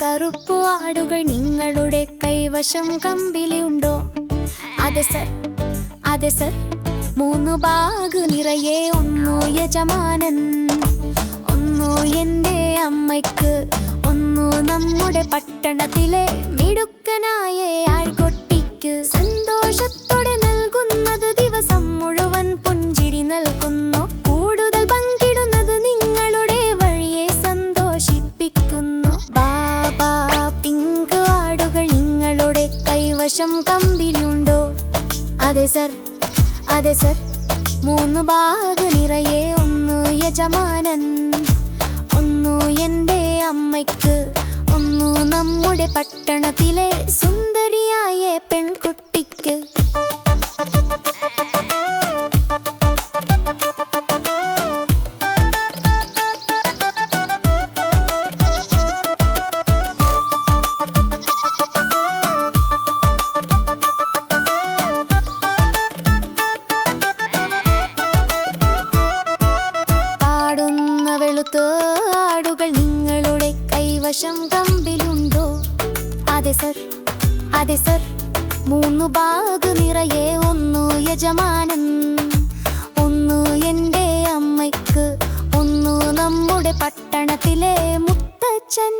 കറുപ്പു ആടുകൾ നിങ്ങളുടെ കൈവശം കമ്പിളിയുണ്ടോ? അതെ സർ, അതെ സർ. 3 ബാഗ് നിറയെ, 1 യജമാനൻ, 1 എൻ്റെ അമ്മയ്ക്ക്, 1 നമ്മുടെ പട്ടണത്തിലെ മിടുക്കനായ ആൾക്കുട്ടിക്ക്. സന്തോഷത്തോടെ നൽകുന്നത് ദിവസം മുഴുവൻ പുഞ്ചിരി നൽകുന്നു. കൂടുതൽ പങ്കിടുന്നത് നിങ്ങളുടെ വഴിയെ സന്തോഷിപ്പിക്കുന്നു. ബാബാ പിങ്ക് ആടുകൾ നിങ്ങളുടെ കൈവശം കമ്പിളിയുണ്ടോ? അതെ സർ, അതെ സർ. 3 ബാഗ് നിറയെ, 1 യജമാനൻ, 1 എൻ്റെ അമ്മയ്ക്ക്, 1 നമ്മുടെ പട്ടണത്തിലെ സുന്ദരിയായ പെൺകുട്ടിക്ക്. വെളുത്ത ആടുകൾ നിങ്ങളുടെ കൈവശം കമ്പിളുണ്ടോ? അതെ സർ, അതെ സർ. 3 ബാഗ് നിറയെ, 1 യജമാനൻ, 1 എൻ്റെ അമ്മയ്ക്ക്, 1 നമ്മുടെ പട്ടണത്തിലെ മുത്തച്ഛൻ.